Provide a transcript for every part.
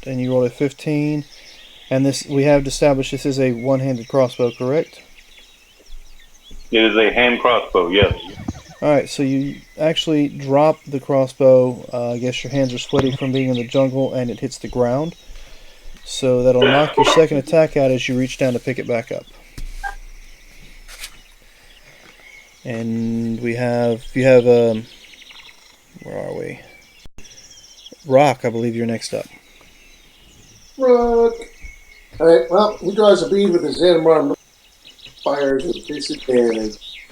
and you rolled a 15. And this, we have established this is a one-handed crossbow, correct? It is a hand crossbow, yes. Alright, so you actually drop the crossbow. I guess your hands are sweaty from being in the jungle, and it hits the ground. So that'll knock your second attack out as you reach down to pick it back up. And we have, where are we? Rock, I believe you're next up. Rock. Alright, well, he draws a bead with his hand arm, fires with disadvantage.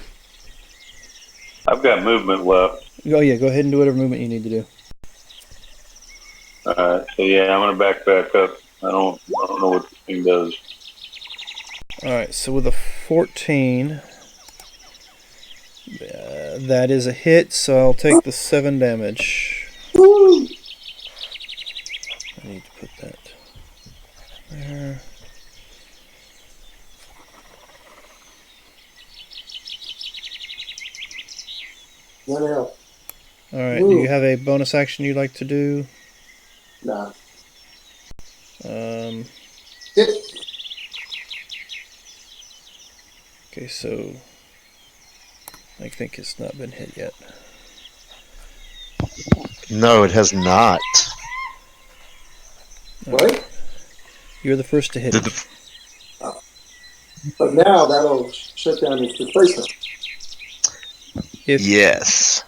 I've got movement left. Oh yeah, go ahead and do whatever movement you need to do. Alright, so yeah, I'm gonna back up. I don't know what this thing does. Alright, so with a 14, that is a hit, so I'll take the 7 damage. Woo! I need to put that there. One out. Alright, do you have a bonus action you'd like to do? Nah. Okay, so I think it's not been hit yet. No, it has not. What? You're the first to hit it. But now that'll shut down his replacement. Yes.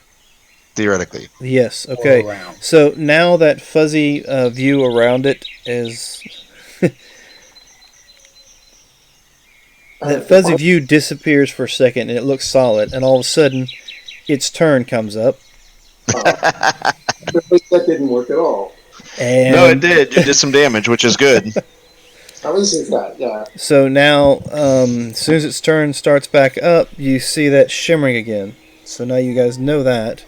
Theoretically. Yes, okay. So now that fuzzy view around it is... that fuzzy view disappears for a second and it looks solid, and all of a sudden its turn comes up. That didn't work at all. And no, it did. You did some damage, which is good. At least it's that, yeah. So now, as soon as its turn starts back up, you see that shimmering again. So now you guys know that.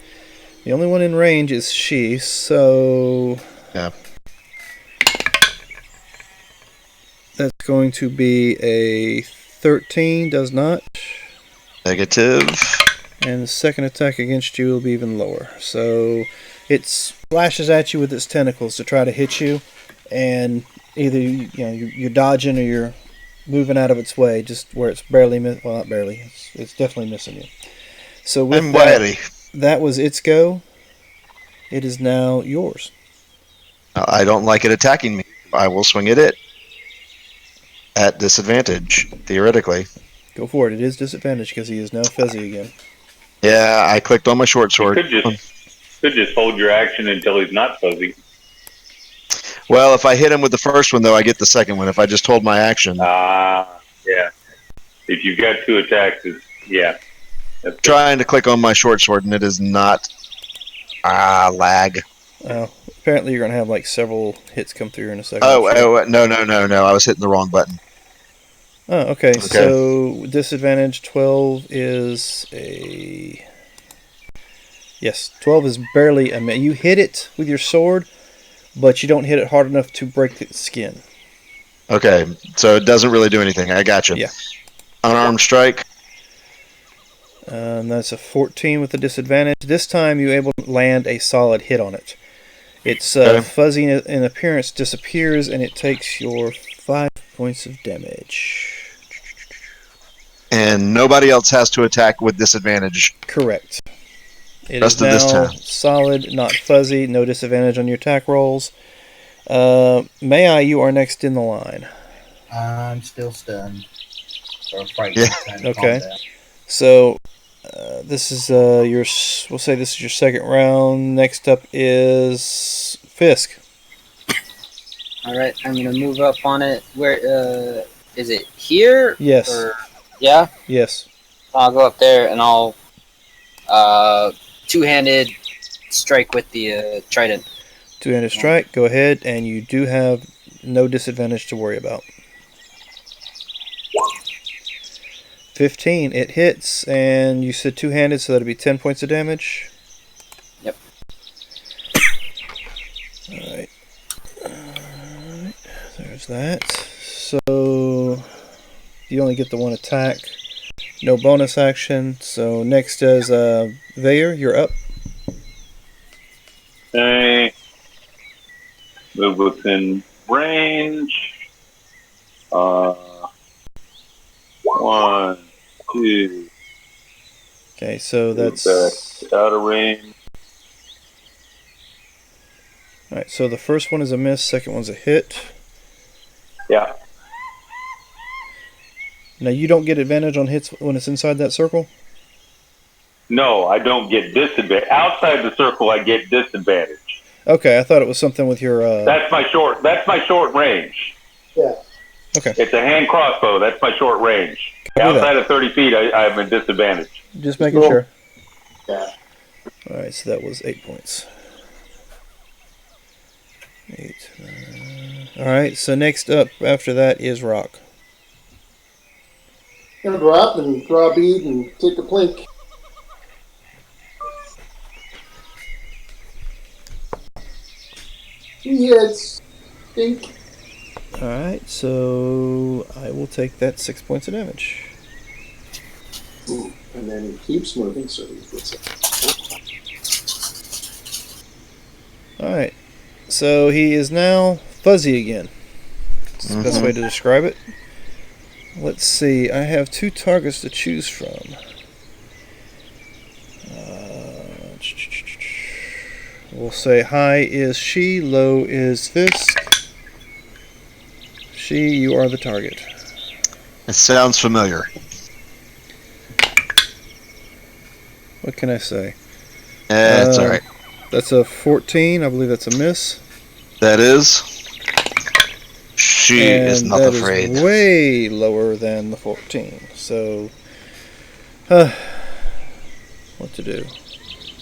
The only one in range is she, so... Yeah. That's going to be a 13, does not. Negative. And the second attack against you will be even lower. So it splashes at you with its tentacles to try to hit you, and either you're dodging or you're moving out of its way, just where it's barely well, not barely. It's definitely missing you. So with I'm wary. That was its go. It is now yours. I don't like it attacking me. I will swing at it. At disadvantage, theoretically. Go for it. It is disadvantage because he is now fuzzy again. Yeah, I clicked on my short sword. You could just hold your action until he's not fuzzy. Well, if I hit him with the first one, though, I get the second one. If I just hold my action. Yeah. If you've got 2 attacks, yeah. That's Trying to click on my short sword, and it is not. Lag. Apparently you're going to have like several hits come through in a second. No. I was hitting the wrong button. Oh, okay. So disadvantage 12 is a... Yes, 12 is barely a... You hit it with your sword, but you don't hit it hard enough to break its skin. Okay, so it doesn't really do anything. I gotcha. Yeah. Unarmed strike. That's a 14 with a disadvantage. This time you're able to land a solid hit on it. Its fuzzy in appearance disappears, and it takes your 5 points of damage. And nobody else has to attack with disadvantage. Correct. It Rest is of this now time. solid, not fuzzy, no disadvantage on your attack rolls. May you are next in the line. I'm still stunned. Or frightened. Yeah. Okay. So, this is we'll say this is your second round. Next up is Fisk. Alright, I'm gonna move up on it. Where, is it here? Yes. Yeah? Yes. I'll go up there and I'll, two-handed strike with the, trident. Two-handed strike, go ahead, and you do have no disadvantage to worry about. 15, it hits, and you said two-handed, so that'll be 10 points of damage. Yep. Alright. There's that. So, you only get the one attack. No bonus action. So, next is Vayer, you're up. Okay. Move move within range. 1, 2. Okay, so Move that's back out of range. all right. So the first one is a miss. Second one's a hit. Yeah. Now you don't get advantage on hits when it's inside that circle. No, I don't get disadvantage. Outside the circle, I get disadvantage. Okay, I thought it was something with your. That's my short. That's my short range. Yeah. Okay. It's a hand crossbow. That's my short range. Copy that. Outside of 30 feet, I'm at disadvantage. Just making Cool. sure. Yeah. All right, so that was 8 points. 8. All right, so next up after that is Rock. Gonna drop and draw a bead and take a plink. He hits. Think. All right, so I will take that 6 points of damage. Ooh, and then he keeps moving, so he gets it. All right, so he is now fuzzy again. That's the best way to describe it. Let's see, I have 2 targets to choose from. We'll say high is she, low is Fisk. She, you are the target. It sounds familiar. What can I say? It's all right. That's a 14. I believe that's a miss. That is. She is not that afraid. Is way lower than the 14. So, what to do?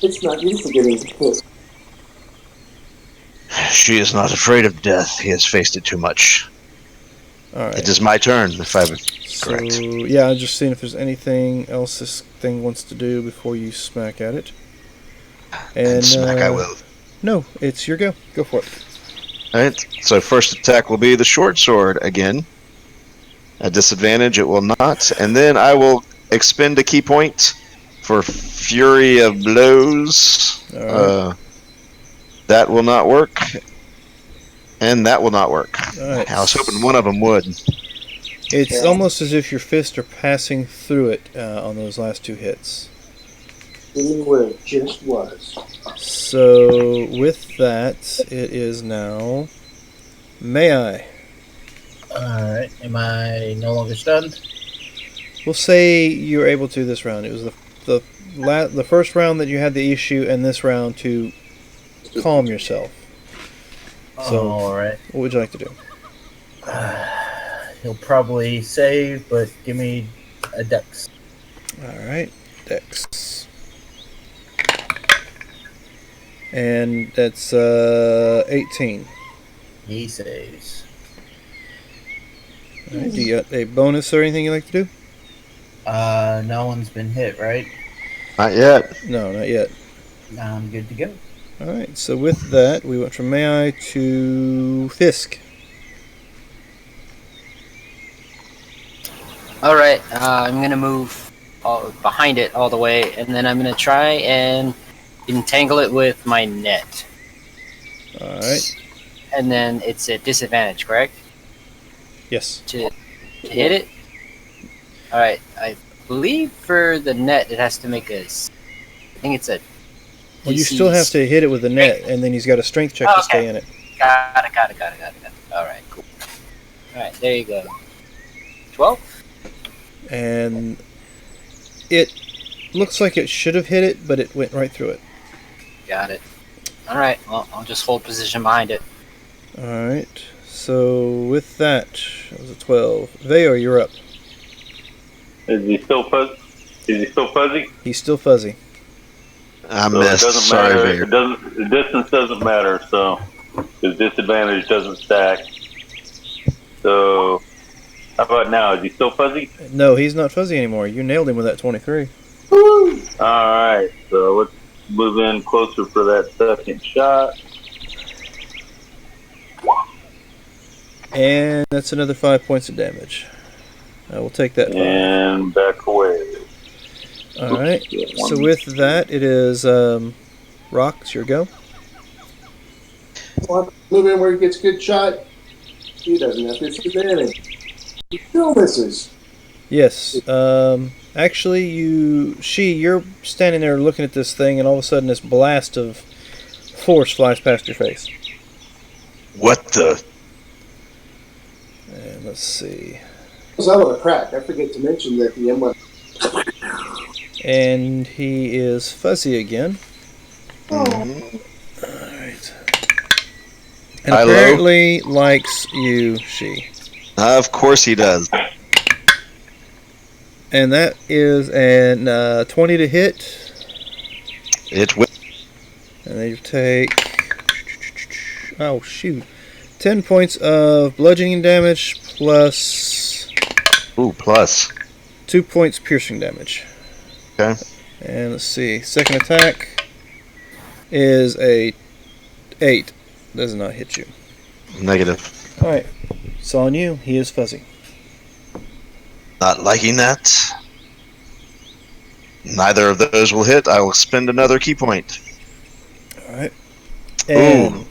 It's not you forgetting to hit. She is not afraid of death. He has faced it too much. All right. It is my turn, if I'm correct. So, yeah, I'm just seeing if there's anything else this thing wants to do before you smack at it. And smack I will. No, it's your go. Go for it. Alright, so first attack will be the short sword again. At disadvantage, it will not. And then I will expend a key point for Fury of Blows. All right. That will not work. And that will not work. All right. I was hoping one of them would. It's almost as if your fists are passing through it on those last 2 hits. Where it just was. So, with that, it is now. May I? Alright, am I no longer stunned? We'll say you were able to this round. It was the first round that you had the issue, and this round to calm yourself. So, alright. what would you like to do? He'll probably save, but give me a dex. Alright, Dex. And that's 18. He saves. All right, do you got a bonus or anything you like to do? No one's been hit, right? Not yet. No, not yet. Now I'm good to go. Alright, so with that, we went from May I to Fisk. Alright, I'm gonna move behind it all the way, and then I'm gonna try and entangle it with my net. Alright. And then it's at disadvantage, correct? Yes. To hit it? Alright, I believe for the net it has to make I think it's a Well, you still have to hit it with the net, and then he's got a strength check to stay in it. Got it. Alright, cool. Alright, there you go. 12? And it looks like it should have hit it, but it went right through it. Got it. Alright, well, I'll just hold position behind it. Alright, so with that was a 12. Veo, you're up. Is he still fuzzy? He's still fuzzy. I So missed. it doesn't Sorry, matter. Vader. The distance doesn't matter. So his disadvantage doesn't stack. So how about now? Is he still fuzzy? No, he's not fuzzy anymore. You nailed him with that 23. All right. So let's move in closer for that second shot. And that's another 5 points of damage. I will take that. And back away. Alright, so with that, it is Rock, it's your go. Well, move in where he gets a good shot. He doesn't have disadvantage. He still misses. Yes. Actually, you're standing there looking at this thing, and all of a sudden, this blast of force flies past your face. What the? And let's see. It was out of a crack. I forget to mention that the M1. And he is fuzzy again. Mhm. Alright. And High, low? apparently likes you, she. Of course he does. And that is an 20 to hit. It will. And then you take... Oh, shoot. 10 points of bludgeoning damage plus... Ooh, plus. 2 points piercing damage. Okay. And let's see. Second attack is a 8. Does not hit you. Negative. Alright. It's on you. He is fuzzy. Not liking that. Neither of those will hit. I will spend another key point. Alright. And Ooh.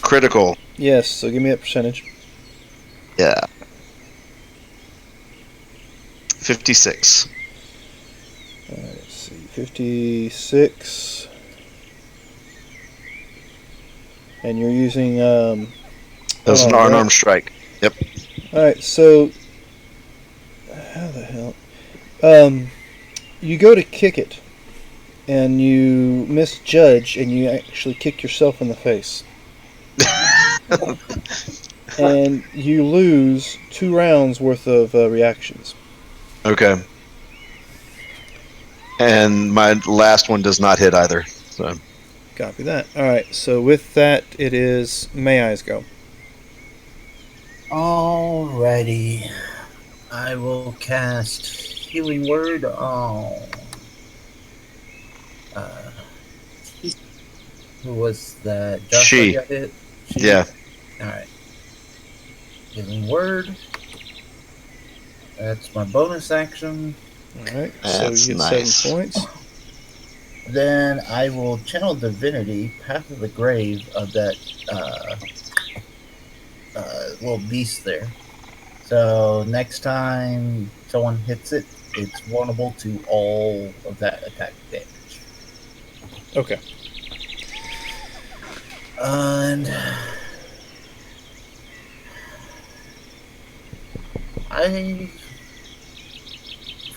Critical. yes, so give me that percentage. Yeah. 56. Alright, let's see. 56. And you're using That was an right. unarmed strike. Yep. Alright, so how the hell? You go to kick it and you misjudge and you actually kick yourself in the face. And you lose 2 rounds worth of reactions. Okay. And my last one does not hit either. So Copy that. Alright, so with that, it is May Eyes go. Alrighty. I will cast Healing Word on. Who was that? Joshua She. got hit? She? yeah. Alright. Healing Word. That's my bonus action. Alright, so That's you get nice. 7 points. Then I will channel Divinity, Path of the Grave, of that little beast there. So next time someone hits it, it's vulnerable to all of that attack damage. Okay. And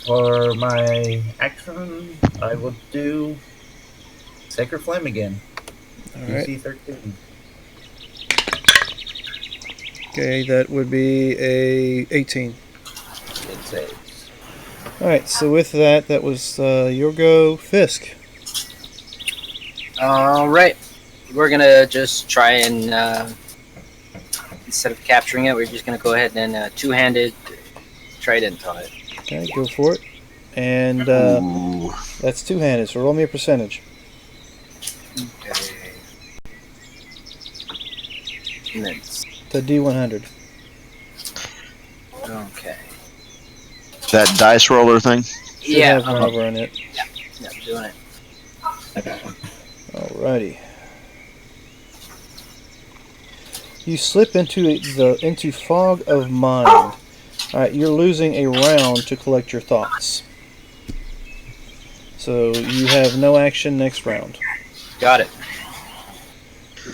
for my action, I will do Sacred Flame again. Alright. DC 13. Okay, that would be a 18. It saves. Alright, so with that, that was your go, Fisk. Alright. We're gonna just try and, instead of capturing it, we're just gonna go ahead and two-handed trident on it. Okay, go for it. And Ooh. that's two-handed, so roll me a percentage. Okay. And then, The D100. okay. That dice roller thing. Should Yeah, have run over on it. Yeah, doing it. Alrighty. You slip into fog of mind. Alright, you're losing a round to collect your thoughts. So you have no action next round. Got it.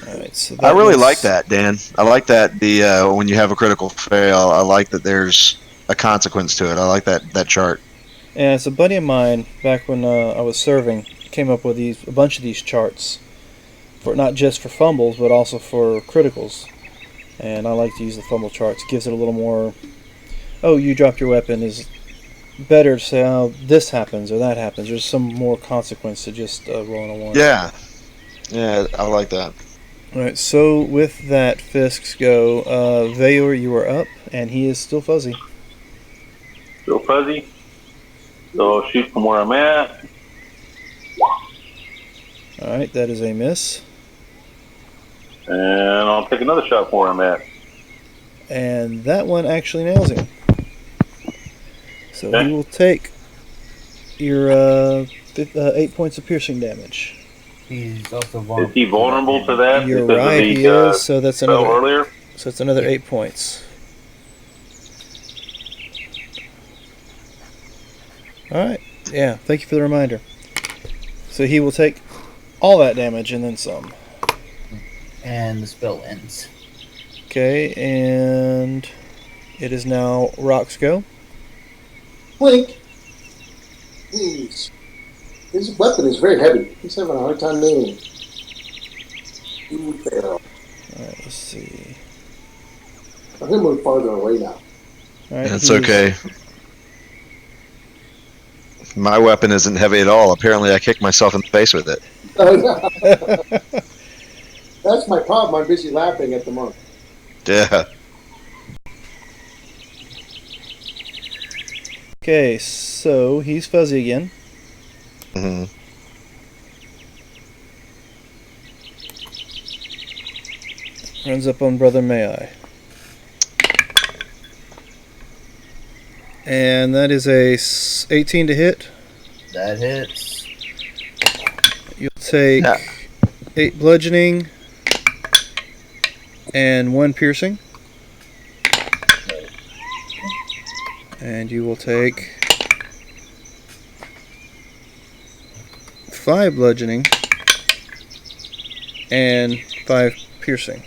Alright, so I really was- like that, Dan. I like that when you have a critical fail, I like that there's a consequence to it. I like that chart. And it's a buddy of mine back when I was serving came up with a bunch of these charts for not just for fumbles but also for criticals. And I like to use the fumble charts. It gives it a little more. Oh, you dropped your weapon is better to say. Oh, this happens or that happens. There's some more consequence to just rolling a 1. Yeah, I like that. All right. So with that, Fisk's go. Vayor, you are up, and he is still fuzzy. Still fuzzy. So I'll shoot from where I'm at. All right, that is a miss. And I'll take another shot from where I'm at. And that one actually nails him. So he will take your 8 points of piercing damage. He's also vulnerable. Is he vulnerable to that? You're because right, of the, he is. So that's spell another. earlier? So it's another 8 points. All right. Yeah. Thank you for the reminder. So he will take all that damage and then some. And the spell ends. Okay, and it is now Rock's go. Blink. Please. His weapon is very heavy. He's having a hard time moving. You fail. All right. Let's see. I'm going to move farther away now. All right. That's he's- okay. My weapon isn't heavy at all. Apparently, I kicked myself in the face with it. That's my problem. I'm busy laughing at the moment. Yeah. Okay, so he's fuzzy again. hmm Runs up on Brother May I. And that is a 18 to hit. That hits. You'll take Yeah. 8 bludgeoning and 1 piercing. And you will take 5 bludgeoning and 5 piercing.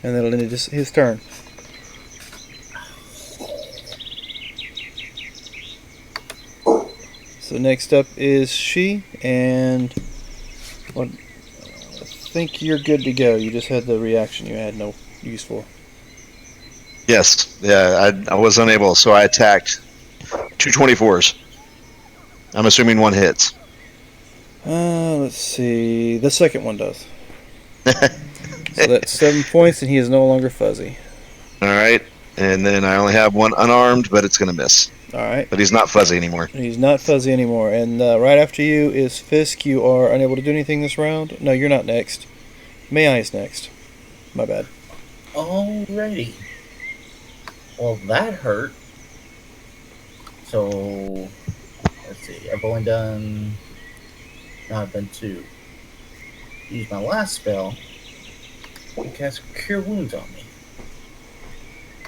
And that'll end his turn. So next up is she, and I think you're good to go. You just had the reaction you had no use for. Yes. Yeah, I was unable, so I attacked 2 24s. I'm assuming one hits. Let's see. The second one does. So that's 7 points, and he is no longer fuzzy. All right. And then I only have one unarmed, but it's going to miss. All right. But he's not fuzzy anymore. He's not fuzzy anymore. And right after you is Fisk. You are unable to do anything this round. No, you're not next. May I is next. My bad. Alrighty. Well, that hurt. So, let's see. I've only done... No, I've done 2. Use my last spell and cast Cure Wounds on me.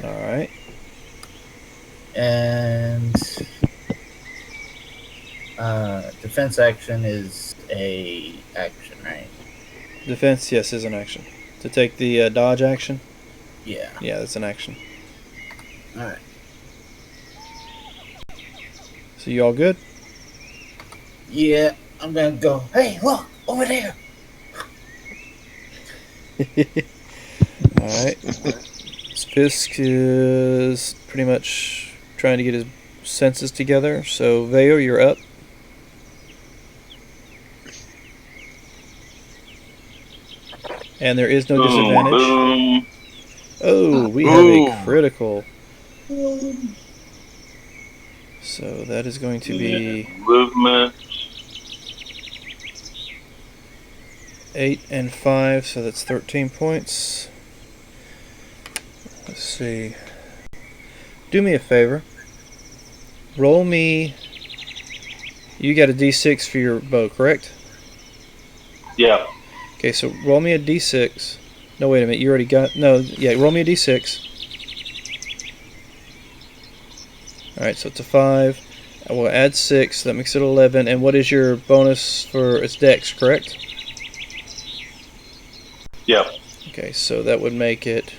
All right. And defense action is a action, right? Defense, yes, is an action. To take the dodge action? Yeah. Yeah, that's an action. Alright. So you all good? Yeah, I'm gonna go, hey, look, over there! Alright. Fisk is pretty much trying to get his senses together. So, Veo, you're up. And there is no disadvantage. Boom. Oh, we have a critical. So that is going to be Movement. 8 and 5, so that's 13 points. Let's see. Do me a favor. Roll me. You got a d6 for your bow, correct? Yeah. Okay, so roll me a d6. No, wait a minute. You already got. No, yeah, roll me a d6. Alright, so it's a 5. I will add 6. That makes it 11. And what is your bonus for its dex, correct? Yeah. Okay, so that would make it.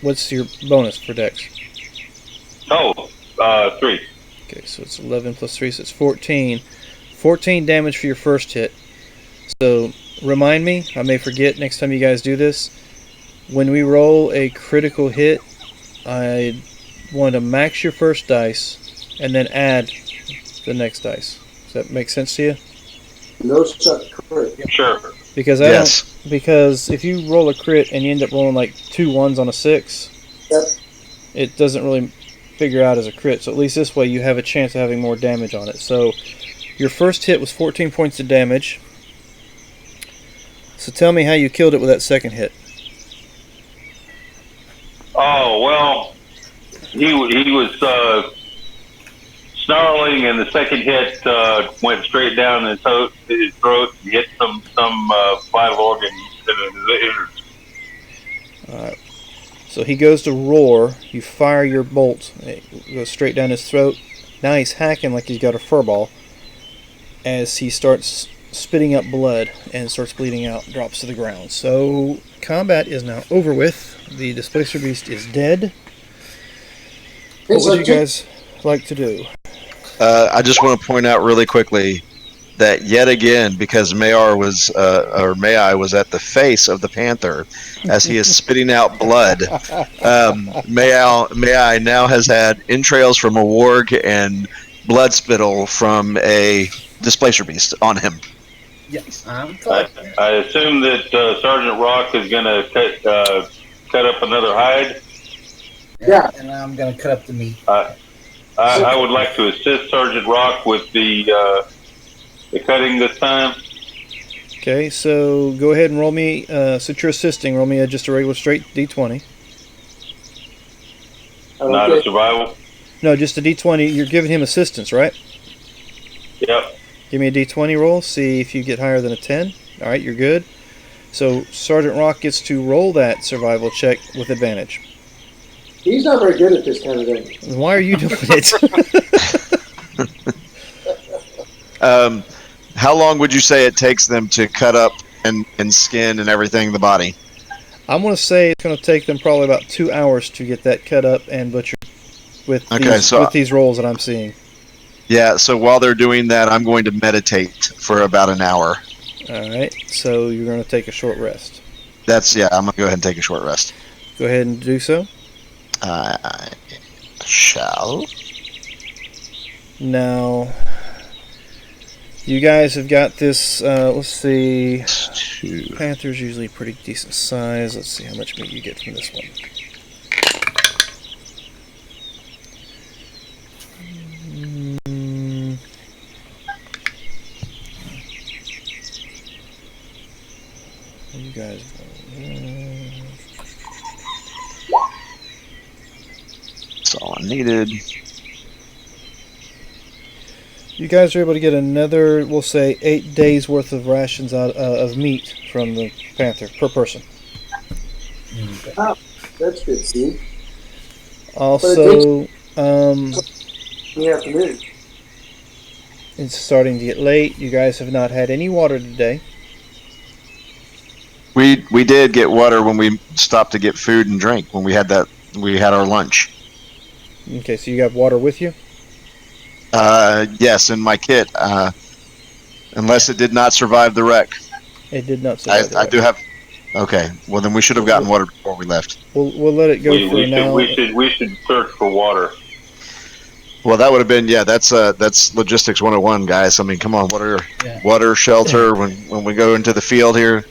What's your bonus for dex? Oh, 3. Okay, so it's 11 plus 3, so it's 14. 14 damage for your first hit. So, remind me, I may forget next time you guys do this. When we roll a critical hit, I want to max your first dice and then add the next dice. Does that make sense to you? No such crit. Sure. Because because if you roll a crit and you end up rolling like 2 1s on a 6, Yep. it doesn't really figure out as a crit. So at least this way you have a chance of having more damage on it. So your first hit was 14 points of damage. So tell me how you killed it with that second hit. Oh, well, he was snarling, and the second hit went straight down his throat. He hit some vital organ in his ears. Alright. So he goes to roar. You fire your bolt. It goes straight down his throat. Now he's hacking like he's got a furball. As he starts spitting up blood and starts bleeding out, drops to the ground. So combat is now over with. The Displacer Beast is dead. What would you guys like to do? I just want to point out really quickly that yet again, because Mayai was at the face of the panther as he is spitting out blood. Mayai now has had entrails from a warg and blood spittle from a Displacer Beast on him. Yes, I'm I assume that Sergeant Rock is going to cut up another hide. Yeah. And I'm going to cut up the meat. I would like to assist Sergeant Rock with the cutting this time. Okay, so go ahead and roll me, since you're assisting, roll me just a regular straight D20. Not a survival. No, just a D20. You're giving him assistance, right? Yep. Give me a D20 roll, see if you get higher than a 10. Alright, you're good. So Sergeant Rock gets to roll that survival check with advantage. He's not very good at this kind of thing. Why are you doing it? How long would you say it takes them to cut up and skin and everything the body? I'm going to say it's going to take them probably about 2 hours to get that cut up and butchered with these rolls that I'm seeing. Yeah, so while they're doing that, I'm going to meditate for about an hour. Alright, so you're going to take a short rest. I'm going to go ahead and take a short rest. Go ahead and do so. I shall. Now, you guys have got this, let's see, Panther's usually pretty decent size. Let's see how much meat you get from this one. You guys, That's all I needed. you guys are able to get another, we'll say, 8 days worth of rations out of meat from the Panther per person. Oh, that's good, Steve. Also, In the afternoon. it's starting to get late. You guys have not had any water today. We did get water when we stopped to get food and drink when we had our lunch. Okay, so you got water with you? Yes, in my kit. Unless it did not survive the wreck. It did not survive. I do have. Okay, well then we should have gotten water before we left. We'll let it go for now. We should search for water. Well, that would have been that's logistics 101, guys. I mean, come on, water, shelter when we go into the field here.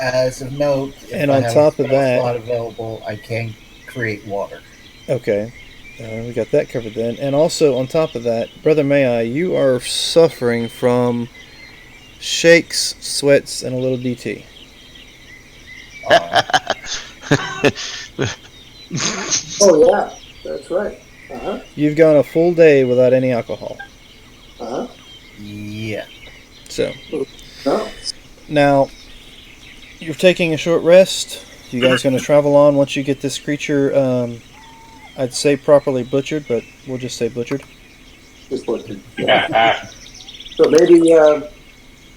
As of note, And on top of that, slot available, I can create water. Okay, we got that covered then. And also on top of that, Brother Mayai, you are suffering from shakes, sweats, and a little DT. Oh, yeah. That's right. Uh-huh. You've gone a full day without any alcohol. Uh-huh. Yeah. So, No. now, you're taking a short rest. You guys going to travel on once you get this creature, I'd say properly butchered, but we'll just say butchered. Just butchered. So maybe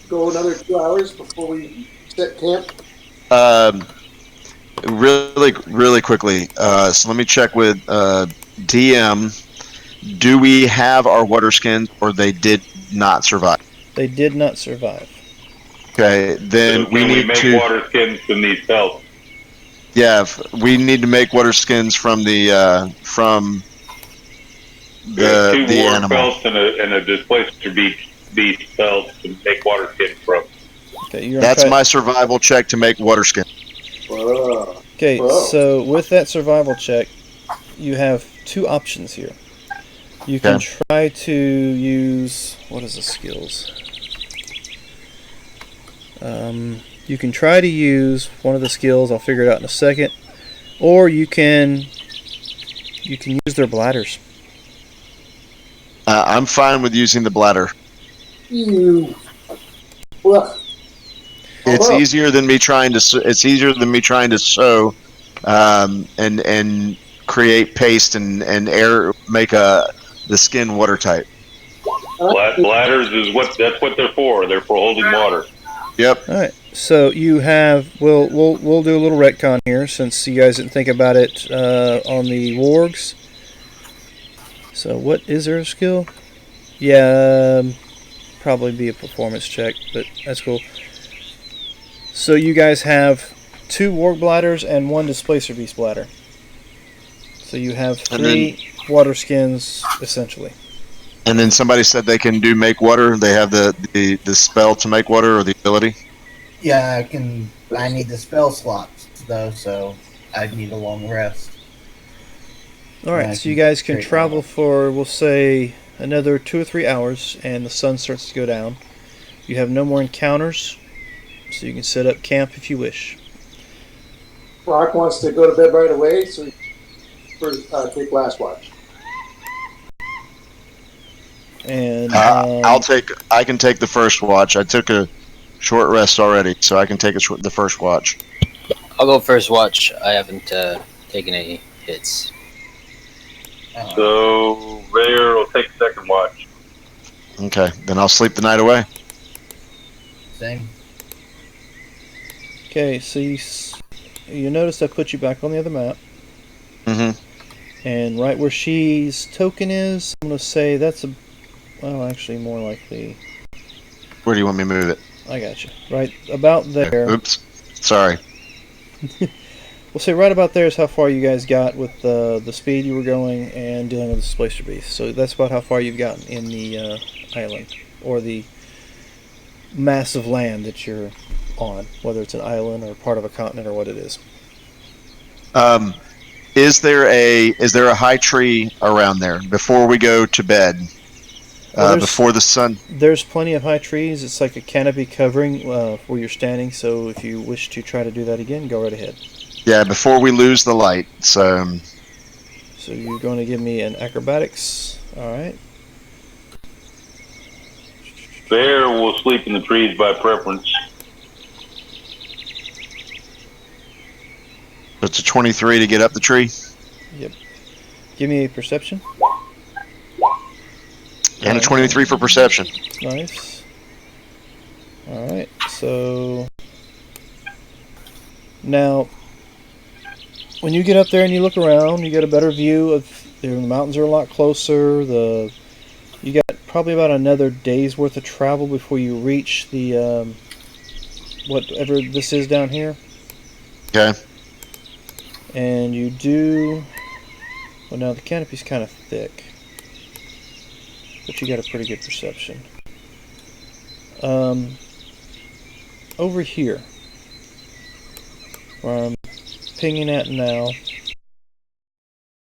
go another 2 hours before we set camp. Really quickly. So let me check with DM. Do we have our water skins, or they did not survive? They did not survive. Okay, then So we can need make to. water skins from these pelts. Yeah, we need to make water skins from the Two war animal. pelts and a displacer beast pelt to make water skins from. Okay, you're That's my survival check to make water skin. Whoa. Okay, Whoa. so with that survival check, you have two options here. You can try to use, what is the skills? You can try to use one of the skills, I'll figure it out in a second, or you can use their bladders. I'm fine with using the bladder. Well, It's although, easier than me trying to. It's easier than me trying to sew, and create paste and air, make the skin watertight. Bladders is that's what they're for. They're for holding water. Yep. All right. So you have. We'll do a little retcon here since you guys didn't think about it on the wargs. So what is there a skill? Yeah, probably be a performance check, but that's cool. So you guys have 2 warg bladders and 1 displacer beast bladder. So you have 3 water skins essentially. And then somebody said they can do make water. They have the spell to make water, or the ability. Yeah, I need the spell slots though, so I need a long rest. All right, so you guys can travel for, we'll say, another 2 or 3 hours, and the sun starts to go down. You have no more encounters, so you can set up camp if you wish. Rock wants to go to bed right away, so take last watch. And I can take the first watch. I took a short rest already, so I can take the first watch. I'll go first watch. I haven't taken any hits. So Rayer will take second watch. Okay, then I'll sleep the night away. Same. okay, so you notice I put you back on the other map, Mm-hmm. and right where she's token is, I'm going to say that's actually more likely. Where do you want me to move it? I got you. Right about there. Oops. Sorry. We'll say right about there is how far you guys got with the speed you were going and dealing with the displacer beast. So that's about how far you've gotten in the island, or the massive land that you're on, whether it's an island or part of a continent or what it is. Is there a high tree around there before we go to bed? Before the sun. There's plenty of high trees. It's like a canopy covering where you're standing. So if you wish to try to do that again, go right ahead. Yeah, before we lose the light. So you're going to give me an acrobatics. All right. Bear will sleep in the trees by preference. it's a 23 to get up the tree. Yep. Give me a perception. And a 23 for perception. Nice. All right. So now, when you get up there and you look around, you get a better view of the mountains are a lot closer. You got probably about another day's worth of travel before you reach the whatever this is down here. Okay. And you do. Well, now the canopy's kind of thick, but you got a pretty good perception. Over here, where I'm pinging at now,